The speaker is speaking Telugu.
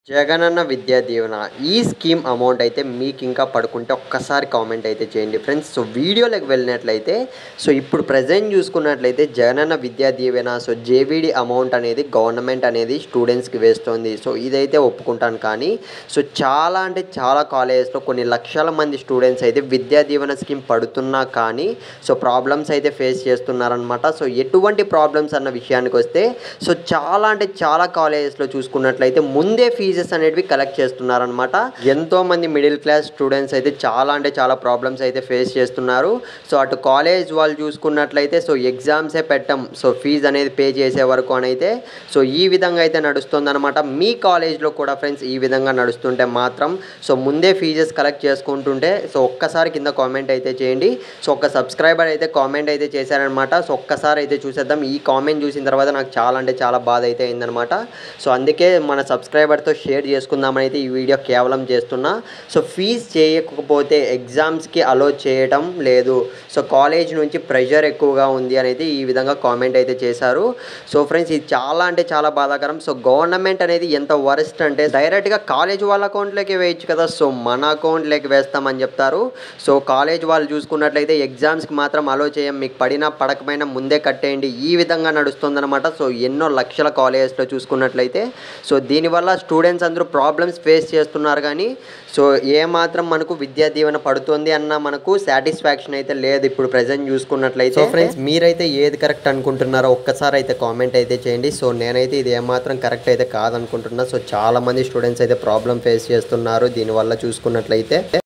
జగనన్న విద్యా దీవెన ఈ స్కీమ్ అమౌంట్ అయితే మీకు ఇంకా పడుకుంటే ఒక్కసారి కామెంట్ అయితే చేయండి ఫ్రెండ్స్. సో వీడియోలోకి వెళ్ళినట్లయితే ఇప్పుడు ప్రజెంట్ చూసుకున్నట్లయితే జగనన్న విద్యా దీవెన జేవిడి అమౌంట్ అనేది గవర్నమెంట్ అనేది స్టూడెంట్స్కి వేస్తుంది. సో ఇదైతే ఒప్పుకుంటాను. కానీ చాలా అంటే చాలా కాలేజెస్లో కొన్ని లక్షల మంది స్టూడెంట్స్ అయితే విద్యా దీవెన స్కీమ్ పడుతున్నా కానీ ప్రాబ్లమ్స్ అయితే ఫేస్ చేస్తున్నారనమాట. సో ఎటువంటి ప్రాబ్లమ్స్ అన్న విషయానికి వస్తే చాలా అంటే చాలా కాలేజెస్లో చూసుకున్నట్లయితే ముందే ఫీజెస్ అనేటివి కలెక్ట్ చేస్తున్నారనమాట. ఎంతోమంది మిడిల్ క్లాస్ స్టూడెంట్స్ అయితే చాలా అంటే చాలా ప్రాబ్లమ్స్ అయితే ఫేస్ చేస్తున్నారు. అటు కాలేజ్ వాళ్ళు చూసుకున్నట్లయితే ఎగ్జామ్సే పెట్టం, ఫీజు అనేది పే చేసే వరకు అని అయితే ఈ విధంగా అయితే నడుస్తుందన్నమాట. మీ కాలేజ్లో కూడా ఫ్రెండ్స్ ఈ విధంగా నడుస్తుంటే మాత్రం ముందే ఫీజెస్ కలెక్ట్ చేసుకుంటుంటే ఒక్కసారి కింద కామెంట్ అయితే చేయండి. ఒక సబ్స్క్రైబర్ అయితే కామెంట్ అయితే చేశారనమాట. ఒక్కసారి అయితే చూసేద్దాం. ఈ కామెంట్ చూసిన తర్వాత నాకు చాలా అంటే చాలా బాధ అయితే అయిందనమాట. అందుకే మన సబ్స్క్రైబర్తో షేర్ చేసుకుందామని అయితే ఈ వీడియో కేవలం చేస్తున్నా. ఫీజ్ చేయకపోతే ఎగ్జామ్స్కి అలో చేయడం లేదు, కాలేజ్ నుంచి ప్రెషర్ ఎక్కువగా ఉంది అని అయితే ఈ విధంగా కామెంట్ అయితే చేశారు. ఫ్రెండ్స్ ఇది చాలా అంటే చాలా బాధాకరం. గవర్నమెంట్ అనేది ఎంత వరస్ట్ అంటే డైరెక్ట్గా కాలేజ్ వాళ్ళ అకౌంట్లోకి వేయచ్చు కదా, మన అకౌంట్లోకి వేస్తామని చెప్తారు. కాలేజ్ వాళ్ళు చూసుకున్నట్లయితే ఎగ్జామ్స్కి మాత్రం అలో చేయం, మీకు పడినా పడకపోయినా ముందే కట్టేయండి, ఈ విధంగా నడుస్తుందన్నమాట. ఎన్నో లక్షల కాలేజెస్లో చూసుకున్నట్లయితే దీనివల్ల స్టూడెంట్స్ అందరూ ప్రాబ్లమ్స్ ఫేస్ చేస్తున్నారు. కానీ ఏమాత్రం మనకు విద్యా దీవెన పడుతుంది అన్న మనకు సాటిస్ఫాక్షన్ అయితే లేదు ఇప్పుడు ప్రజెంట్ చూసుకున్నట్లయితే. ఫ్రెండ్స్ మీరైతే ఏది కరెక్ట్ అనుకుంటున్నారో ఒక్కసారి అయితే కామెంట్ అయితే చేయండి. నేనైతే ఇది ఏమాత్రం కరెక్ట్ అయితే కాదనుకుంటున్నా. చాలా మంది స్టూడెంట్స్ అయితే ప్రాబ్లం ఫేస్ చేస్తున్నారు దీనివల్ల చూసుకున్నట్లయితే.